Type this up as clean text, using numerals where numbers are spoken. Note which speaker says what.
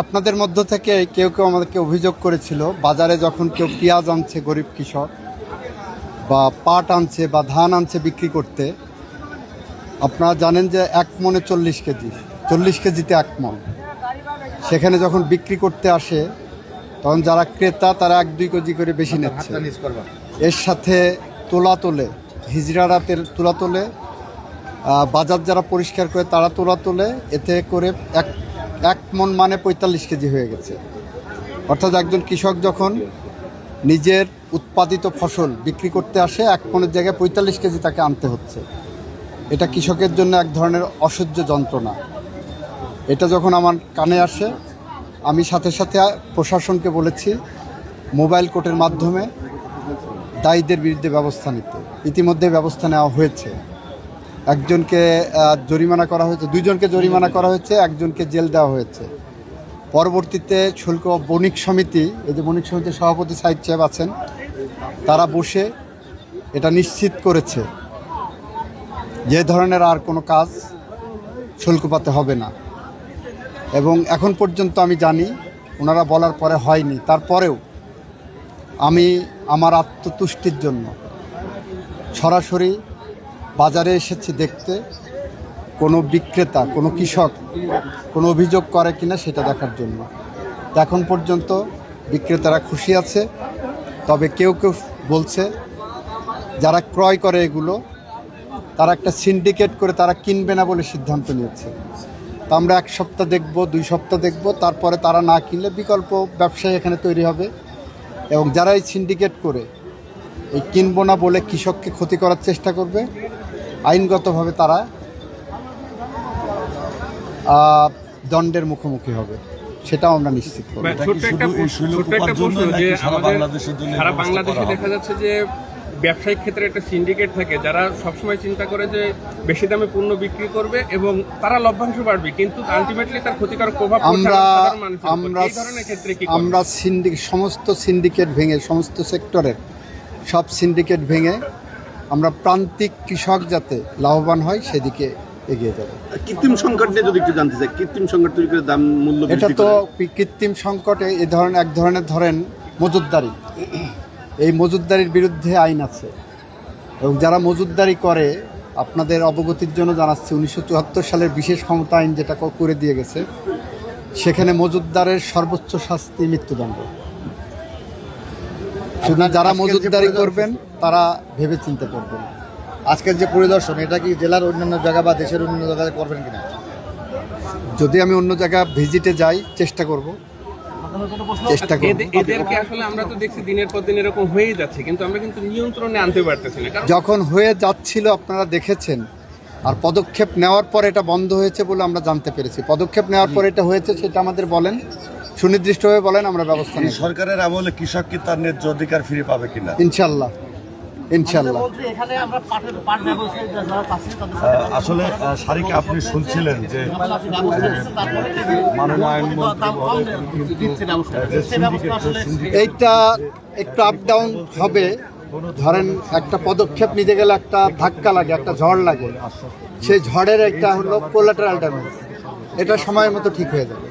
Speaker 1: আপনাদের মধ্য থেকে কেউ কেউ আমাদেরকে অভিযোগ করেছিল, বাজারে যখন কেউ পেঁয়াজ আনছে গরিব কৃষক বা পাট আনছে বা ধান আনছে বিক্রি করতে, আপনারা জানেন যে 1 মণে 40 কেজি, 40 কেজিতে 1 মণ। সেখানে যখন বিক্রি করতে আসে তখন যারা ক্রেতা তারা 1-2 কেজি করে বেশি নিচ্ছে। এর সাথে তোলা তোলে, হিজড়ারা তোলা তোলে, বাজার যারা পরিষ্কার করে তারা তোলা তোলে, এতে করে এক মণ মানে 45 কেজি হয়ে গেছে। অর্থাৎ একজন কৃষক যখন নিজের উৎপাদিত ফসল বিক্রি করতে আসে 1 মণের জায়গায় 45 কেজি তাকে আনতে হচ্ছে। এটা কৃষকের জন্য এক ধরনের অসহ্য যন্ত্রণা। এটা যখন আমার কানে আসে আমি সাথে সাথে প্রশাসনকে বলেছি মোবাইল কোর্টের মাধ্যমে দায়ীদের বিরুদ্ধে ব্যবস্থা নিতে। ইতিমধ্যে ব্যবস্থা নেওয়া হয়েছে। একজনকে জরিমানা করা হয়েছে, 2 জনকে জরিমানা করা হয়েছে, 1 জনকে জেল দেওয়া হয়েছে। পরবর্তীতে শুল্ক বণিক সমিতি, এই যে বণিক সমিতির সভাপতি সাইদ সাহেব আছেন, তারা বসে এটা নিশ্চিত করেছে যে ধরনের আর কোনো কাজ শুল্কপাতে হবে না। এবং এখন পর্যন্ত আমি জানি ওনারা বলার পরে হয়নি। তারপরেও আমি আমার আত্মতুষ্টির জন্য সরাসরি বাজারে এসেছি দেখতে কোনো বিক্রেতা, কোনো কৃষক কোনো অভিযোগ করে কিনা সেটা দেখার জন্য। এখন পর্যন্ত বিক্রেতারা খুশি আছে। তবে কেউ কেউ বলছে যারা ক্রয় করে এগুলো তারা একটা সিন্ডিকেট করে তারা কিনবে না বলে সিদ্ধান্ত নিয়েছে। তা আমরা 1 সপ্তাহ দেখব, 2 সপ্তাহ দেখব, তারপরে তারা না কিনলে বিকল্প ব্যবসায়ী এখানে তৈরি হবে। এবং যারা এই সিন্ডিকেট করে এই কিনবো না বলে কৃষককে ক্ষতি করার চেষ্টা করবে, আইনগতভাবে তারা দণ্ডের মুখোমুখি হবে, সেটাও আমরা নিশ্চিত করব।
Speaker 2: সারা বাংলাদেশে দেখা যাচ্ছে যে ব্যবসায়িক ক্ষেত্রে একটা সিন্ডিকেট থাকে যারা সবসময় চিন্তা করে যে বেশি দামে পণ্য বিক্রি করবে এবং তারা লভ্যাংশ বাড়বে, কিন্তু আলটিমেটলি তার ক্ষতিকারক প্রভাব
Speaker 1: আমরা সমস্ত সিন্ডিকেট ভেঙে, সমস্ত সেক্টরের সব সিন্ডিকেট ভেঙে আমরা প্রান্তিক কৃষক যাতে লাভবান হয় সেদিকে এগিয়ে যাব।
Speaker 3: কৃত্রিম সংকট নিয়ে যদি একটু জানতে চাই, কৃত্রিম সংকট তৈরি করে দাম মূল্য
Speaker 1: এটা তো কৃত্রিম সংকটে এক ধরনের ধরেন মজুতদারি, এই মজুতদারির বিরুদ্ধে আইন আছে। এবং যারা মজুতদারি করে আপনাদের অবগতির জন্য জানাচ্ছি 1974 সালের বিশেষ ক্ষমতা আইন যেটা করে দিয়ে গেছে, সেখানে মজুতদারের সর্বোচ্চ শাস্তি মৃত্যুদণ্ড। শুধু যারা মজুতদারি করবেন তারা ভেবে চিন্তে করবেন।
Speaker 4: আজকের যে পরিদর্শন, এটা কি জেলার অন্যান্য জায়গা বা দেশের অন্যান্য জায়গায় করবেন কিনা?
Speaker 1: যদি আমি অন্য জায়গা ভিজিটে যাই চেষ্টা করব।
Speaker 2: এদেরকে আসলে আমরা তো দেখছি দিনের পর দিন এরকম হয়েই যাচ্ছে, কিন্তু আমরা কিন্তু নিয়ন্ত্রণে আনতে পারতেছি না।
Speaker 1: যখন হয়ে যাচ্ছিল আপনারা দেখেছেন, আর পদক্ষেপ নেওয়ার পর এটা বন্ধ হয়েছে বলে আমরা জানতে পেরেছি। পদক্ষেপ নেওয়ার পর এটা হয়েছে সেটা আমাদের বলেন, সুনির্দিষ্টভাবে বলেন, আমরা ব্যবস্থা নেব।
Speaker 3: সরকারের আমলে কৃষক কি তার ন্যায্য অধিকার ফিরে পাবে কিনা?
Speaker 1: ইনশাল্লাহ, ইনশাল্লাহ।
Speaker 3: আসলে সারিকে আপনি শুনছিলেন যে
Speaker 1: এইটা একটু আপ ডাউন হবে। ধরেন একটা পদক্ষেপ নিতে গেলে একটা ধাক্কা লাগে, একটা ঝড় লাগে। সেই ঝড়ের একটা হলো কোলাটারাল ড্যামেজ, এটা সময়ের মতো ঠিক হয়ে যাবে।